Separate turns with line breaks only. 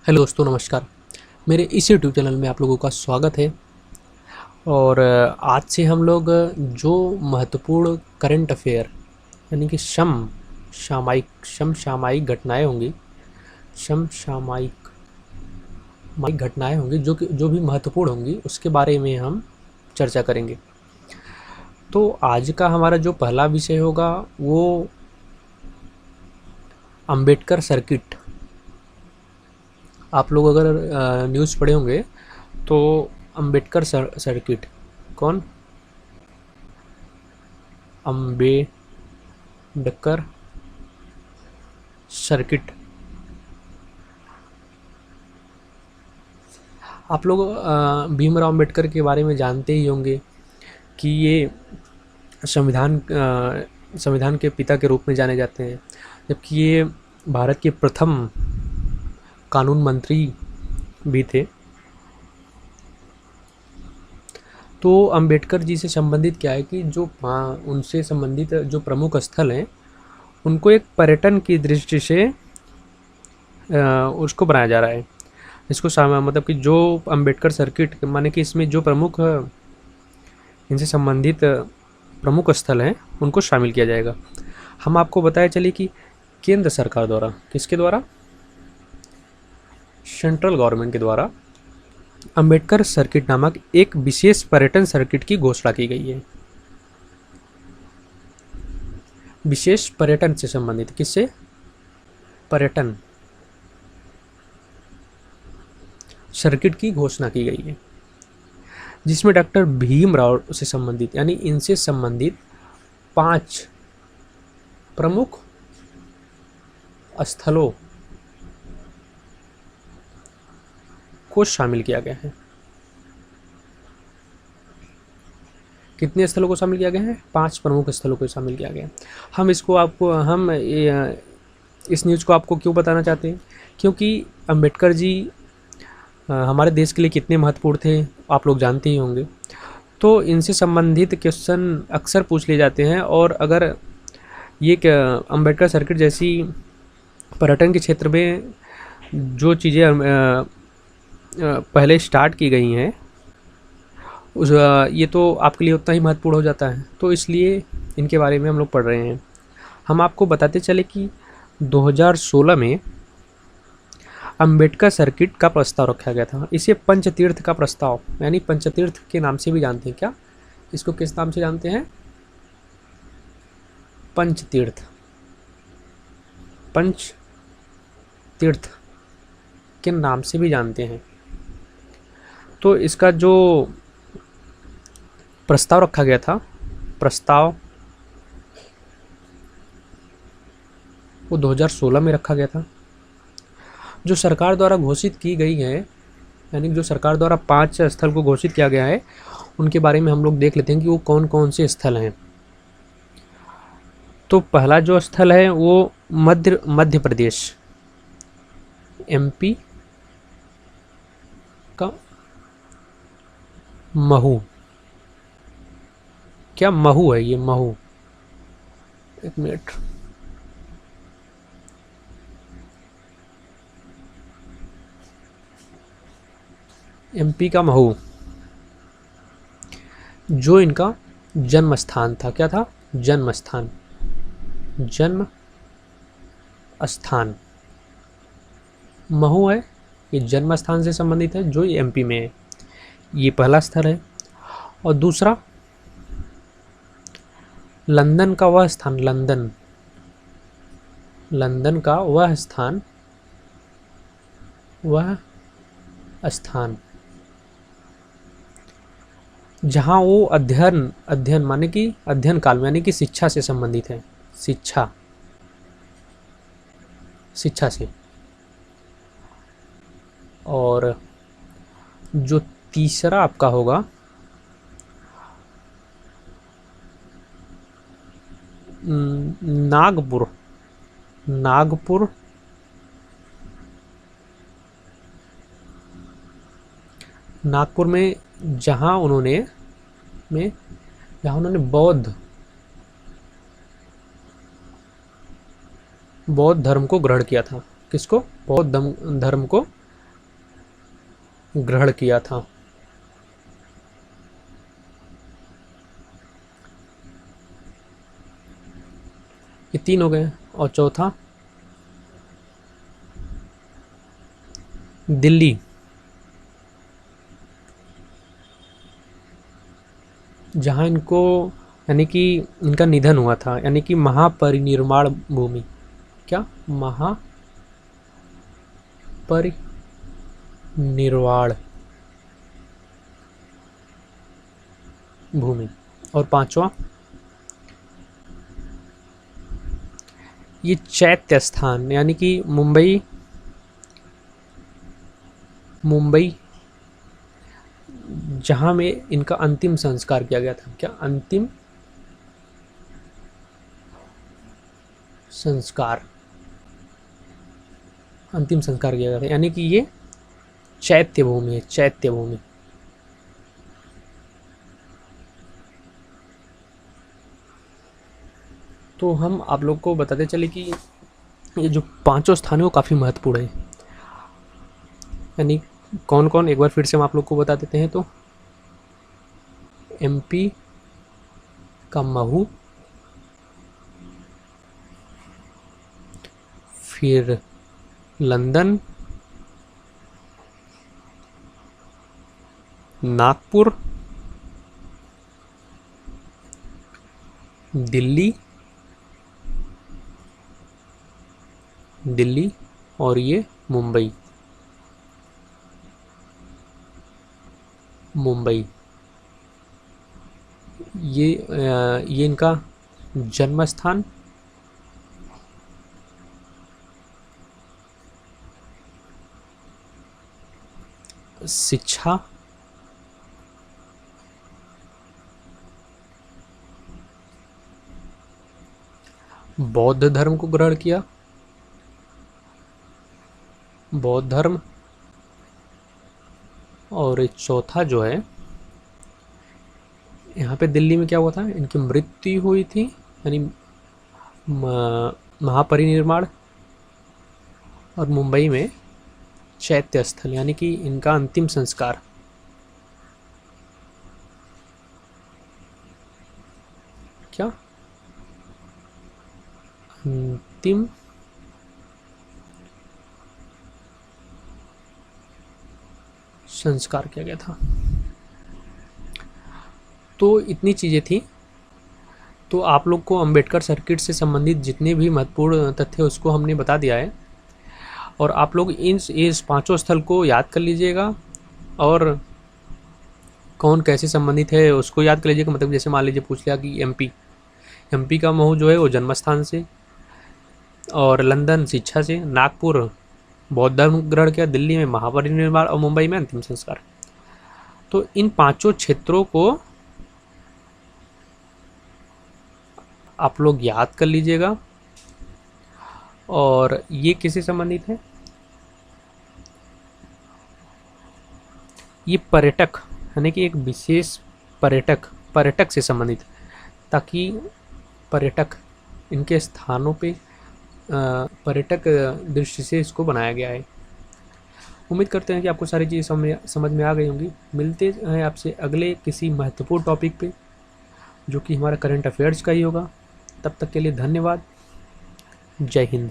Hello दोस्तों, नमस्कार। मेरे इस यूट्यूब चैनल में आप लोगों का स्वागत है। और आज से हम लोग जो महत्वपूर्ण करंट अफेयर यानी कि समसामयिक घटनाएं होंगी, समसामयिक मायिक घटनाएं होंगी जो भी महत्वपूर्ण होंगी उसके बारे में हम चर्चा करेंगे। तो आज का हमारा जो पहला विषय होगा वो अंबेडकर सर्किट। आप लोग अगर न्यूज़ पढ़े होंगे तो अंबेडकर सर्किट कौन? अंबेडकर सर्किट। आप लोग भीमराव अंबेडकर के बारे में जानते ही होंगे कि ये संविधान के पिता के रूप में जाने जाते हैं, जबकि ये भारत के प्रथम कानून मंत्री भी थे। तो अंबेडकर जी से संबंधित क्या है कि जो उनसे संबंधित जो प्रमुख स्थल हैं उनको एक पर्यटन की दृष्टि से उसको बनाया जा रहा है। इसको मतलब कि जो अंबेडकर सर्किट माने कि इसमें जो प्रमुख इनसे संबंधित प्रमुख स्थल हैं उनको शामिल किया जाएगा। हम आपको बताया चले कि केंद्र सरकार द्वारा, किसके द्वारा? सेंट्रल गवर्नमेंट के द्वारा अंबेडकर सर्किट नामक एक विशेष पर्यटन सर्किट की घोषणा की गई है। विशेष पर्यटन से संबंधित, किससे? पर्यटन सर्किट की घोषणा की गई है, जिसमें डॉक्टर भीमराव से संबंधित यानी इनसे संबंधित 5 प्रमुख स्थलों को शामिल किया गया है। कितने स्थलों को शामिल किया गया है? 5 प्रमुख स्थलों को शामिल किया गया है। इस न्यूज़ को आपको क्यों बताना चाहते हैं? क्योंकि अंबेडकर जी हमारे देश के लिए कितने महत्वपूर्ण थे आप लोग जानते ही होंगे। तो इनसे संबंधित क्वेश्चन अक्सर पूछ लिए जाते हैं, और अगर ये अंबेडकर सर्किट जैसी पर्यटन के क्षेत्र में जो चीज़ें पहले स्टार्ट की गई हैं ये तो आपके लिए उतना ही महत्वपूर्ण हो जाता है, तो इसलिए इनके बारे में हम लोग पढ़ रहे हैं। हम आपको बताते चले कि 2016 में अंबेडकर सर्किट का प्रस्ताव रखा गया था। इसे पंचतीर्थ का प्रस्ताव यानी पंचतीर्थ के नाम से भी जानते हैं क्या? इसको किस नाम से जानते हैं? पंचतीर्थ। पंचतीर्थ के नाम से भी जानते हैं। तो इसका जो प्रस्ताव रखा गया था, प्रस्ताव वो 2016 में रखा गया था। जो सरकार द्वारा घोषित की गई है, यानी जो सरकार द्वारा 5 स्थल को घोषित किया गया है उनके बारे में हम लोग देख लेते हैं कि वो कौन कौन से स्थल हैं। तो पहला जो स्थल है वो मध्य प्रदेश, एमपी का महू। क्या महू है ये? महू, एक मिनट। एमपी का महू, जो इनका जन्म स्थान था। क्या था? जन्म स्थान। जन्म स्थान महू है, ये जन्म स्थान से संबंधित है जो ये एमपी में है। ये पहला स्थल है। और दूसरा लंदन का वह स्थान, लंदन का वह स्थान जहाँ वो अध्ययन माने कि अध्ययन काल में यानी कि शिक्षा से संबंधित है। शिक्षा से। और जो तीसरा आपका होगा नागपुर। नागपुर में जहाँ उन्होंने बौद्ध धर्म को ग्रहण किया था। किसको? बौद्ध धर्म को ग्रहण किया था। ये 3 हो गए। और चौथा दिल्ली, जहाँ इनको यानी कि इनका निधन हुआ था, यानी कि महापरिनिर्वाण भूमि। क्या? महापरिनिर्वाण भूमि। और पांचवा ये चैत्य स्थान, यानी कि मुंबई जहाँ में इनका अंतिम संस्कार किया गया था। क्या? अंतिम संस्कार किया गया था, यानी कि ये चैत्य भूमि है, चैत्य भूमि। तो हम आप लोग को बताते चले कि ये जो पांचों स्थान है वो काफ़ी महत्वपूर्ण है। यानी कौन कौन, एक बार फिर से हम आप लोग को बता देते हैं। तो एमपी का महू, फिर लंदन, नागपुर, दिल्ली और ये मुंबई। ये इनका जन्म स्थान, शिक्षा, बौद्ध धर्म को ग्रहण किया, बौद्ध धर्म। और एक चौथा जो है, यहाँ पे दिल्ली में क्या हुआ था, इनकी मृत्यु हुई थी, यानी महापरिनिर्वाण। और मुंबई में चैत्य स्थल, यानी कि इनका अंतिम संस्कार। क्या? अंतिम संस्कार किया गया था। तो इतनी चीज़ें थी। तो आप लोग को अंबेडकर सर्किट से संबंधित जितने भी महत्वपूर्ण तथ्य उसको हमने बता दिया है। और आप लोग इस पांचों स्थल को याद कर लीजिएगा, और कौन कैसे संबंधित है उसको याद कर लीजिएगा। मतलब जैसे मान लीजिए पूछ लिया कि एमपी का महू जो है वो जन्म स्थान से, और लंदन शिक्षा से, नागपुर बौद्ध धर्म ग्रहण किया, दिल्ली में महापरिनिर्वाण और मुंबई में अंतिम संस्कार। तो इन पांचों क्षेत्रों को आप लोग याद कर लीजिएगा। और ये किससे संबंधित है? ये पर्यटक, यानी कि एक विशेष पर्यटक से संबंधित, ताकि पर्यटक इनके स्थानों पे पर्यटक दृष्टि से इसको बनाया गया है। उम्मीद करते हैं कि आपको सारी चीज़ें समझ में आ गई होंगी। मिलते हैं आपसे अगले किसी महत्वपूर्ण टॉपिक पे, जो कि हमारा करंट अफेयर्स का ही होगा। तब तक के लिए धन्यवाद। जय हिंद।